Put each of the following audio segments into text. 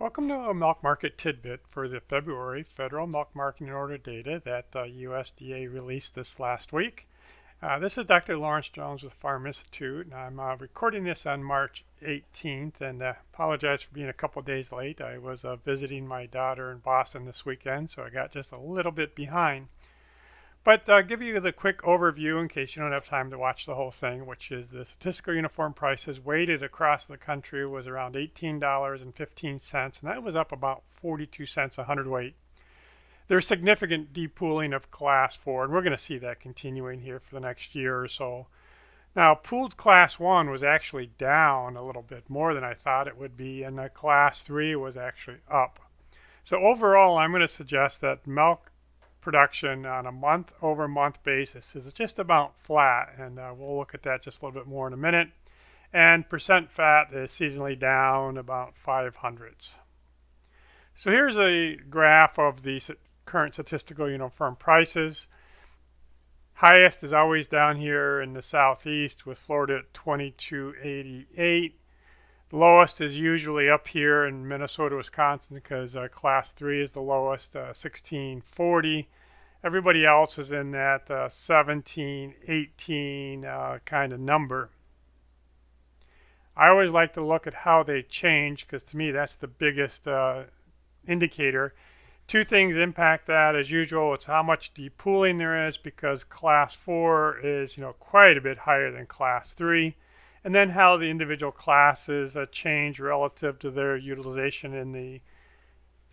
Welcome to a milk market tidbit for the February federal milk marketing order data that the USDA released this last week. This is Dr. Lawrence Jones with Farm Institute, and I'm recording this on March 18th, and apologize for being a couple days late. I was visiting my daughter in Boston this weekend, so I got just a little bit behind. But give you the quick overview in case you don't have time to watch the whole thing, which is the statistical uniform prices weighted across the country was around $18.15, and that was up about 42 cents a hundredweight. There's significant depooling of Class 4, and we're going to see that continuing here for the next year or so. Now, pooled Class 1 was actually down a little bit more than I thought it would be, and Class 3 was actually up. So overall, I'm going to suggest that milk production on a month-over-month basis is just about flat, and we'll look at that just a little bit more in a minute. And percent fat is seasonally down about 0.05. So here's a graph of the current statistical uniform prices. Highest is always down here in the southeast with Florida at 22.88. The lowest is usually up here in Minnesota, Wisconsin, because Class 3 is the lowest, 16.40. Everybody else is in that 17, 18 kind of number. I always like to look at how they change, because to me that's the biggest indicator. Two things impact that as usual. It's how much depooling there is, because Class 4 is quite a bit higher than Class 3. And then how the individual classes change relative to their utilization in the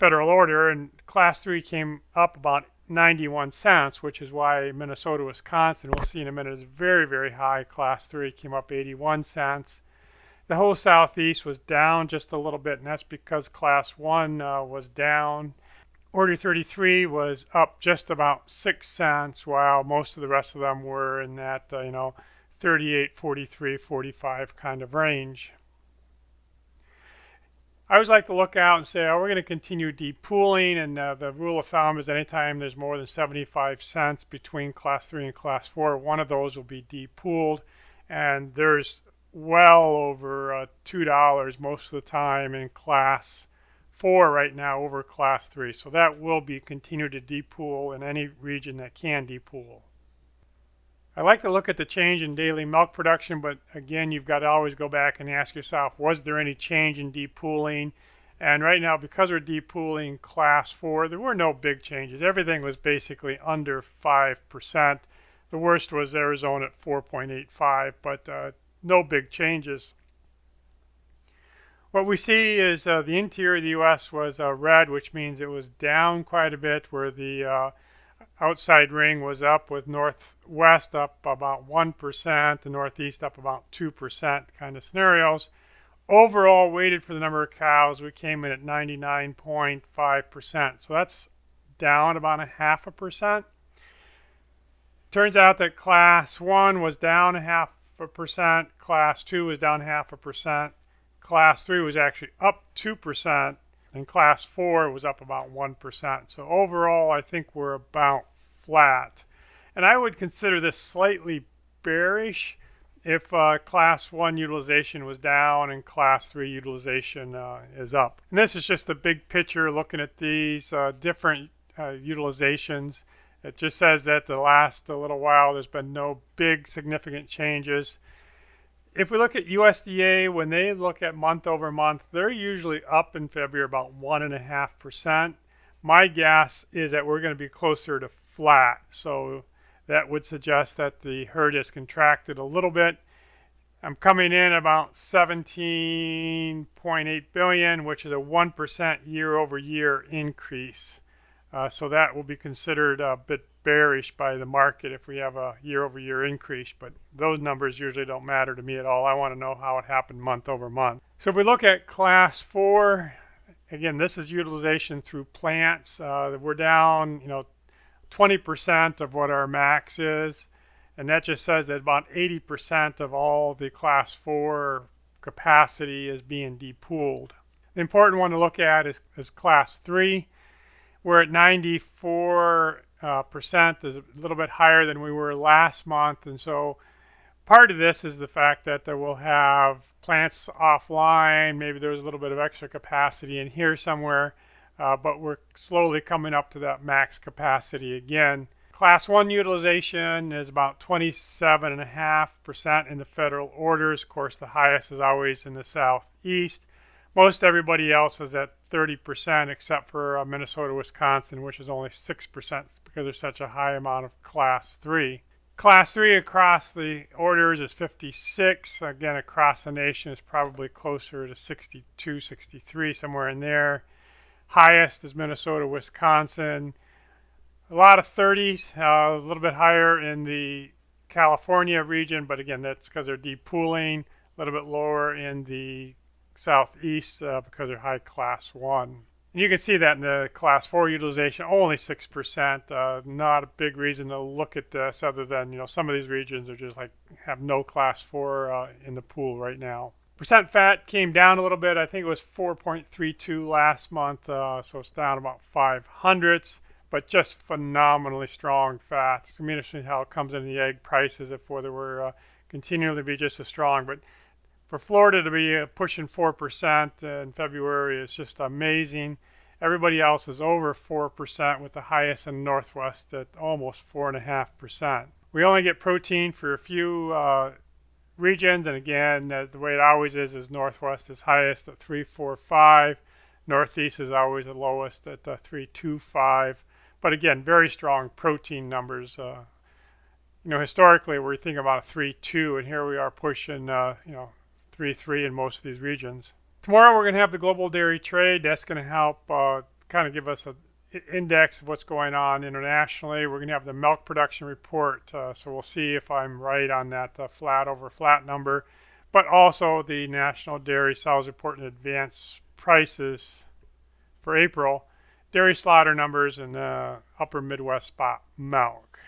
federal order. And Class 3 came up about 91 cents, which is why Minnesota, Wisconsin, we'll see in a minute, is very, very high. Class 3 came up 81 cents. The whole southeast was down just a little bit, and that's because Class 1 was down. Order 33 was up just about 6 cents, while most of the rest of them were in that, 38, 43, 45 kind of range. I always like to look out and say, we're going to continue depooling, and the rule of thumb is anytime there's more than 75 cents between Class 3 and Class 4, one of those will be depooled, and there's well over $2 most of the time in Class 4 right now over Class 3, so that will be continued to depool in any region that can depool. I like to look at the change in daily milk production, but again, you've got to always go back and ask yourself, was there any change in depooling? And right now, because we're depooling Class 4, there were no big changes. Everything was basically under 5%. The worst was Arizona at 4.85, but no big changes. What we see is the interior of the U.S. was red, which means it was down quite a bit, where the outside ring was up, with northwest up about 1%, the northeast up about 2% kind of scenarios. Overall, weighted for the number of cows, we came in at 99.5%. So that's down about 0.5%. Turns out that Class 1 was down 0.5%, Class 2 was down 0.5%, Class 3 was actually up 2%, and Class 4 was up about 1%. So overall, I think we're about flat. And I would consider this slightly bearish if Class 1 utilization was down and Class 3 utilization is up. And this is just the big picture looking at these different utilizations. It just says that the last little while there's been no big significant changes. If we look at USDA, when they look at month over month, they're usually up in February about 1.5%. My guess is that we're going to be closer to flat. So that would suggest that the herd has contracted a little bit. I'm coming in about 17.8 billion, which is a 1% year over year increase. So that will be considered a bit bearish by the market if we have a year-over-year increase, but those numbers usually don't matter to me at all. I want to know how it happened month over month. So if we look at Class 4, again, this is utilization through plants. We're down, 20% of what our max is, and that just says that about 80% of all the Class 4 capacity is being depooled. The important one to look at is Class 3. We're at 94%, is a little bit higher than we were last month, and so Part of this is the fact that they will have plants offline. Maybe there's a little bit of extra capacity in here somewhere, but we're slowly coming up to that max capacity again. Class 1 utilization is about 27.5% in the federal orders. Of course, the highest is always in the southeast. Most everybody else is at 30%, except for Minnesota, Wisconsin, which is only 6% because there's such a high amount of Class 3. Class 3 across the orders is 56. Again, across the nation is probably closer to 62, 63, somewhere in there. Highest is Minnesota, Wisconsin. A lot of 30s, a little bit higher in the California region, but again, that's because they're depooling. A little bit lower in the southeast because they're high Class 1. And you can see that in the Class 4 utilization, only 6%. Not a big reason to look at this other than, some of these regions are just like have no Class 4 in the pool right now. Percent fat came down a little bit. I think it was 4.32 last month, so it's down about 0.05, but just phenomenally strong fat. It's interesting how it comes in the egg prices if whether we're continually be just as strong. But for Florida to be pushing 4% in February is just amazing. Everybody else is over 4%, with the highest in the Northwest at almost 4.5%. We only get protein for a few regions, and again, the way it always is Northwest is highest at 345. Northeast is always the lowest at 325. But again, very strong protein numbers. Historically, we're thinking about a 3.2, and here we are pushing, 3.3 in most of these regions. Tomorrow we're going to have the global dairy trade. That's going to help kind of give us an index of what's going on internationally. We're going to have the milk production report, so we'll see if I'm right on that flat over flat number. But also the National Dairy Sales Report and advance prices for April, dairy slaughter numbers, and upper Midwest spot milk.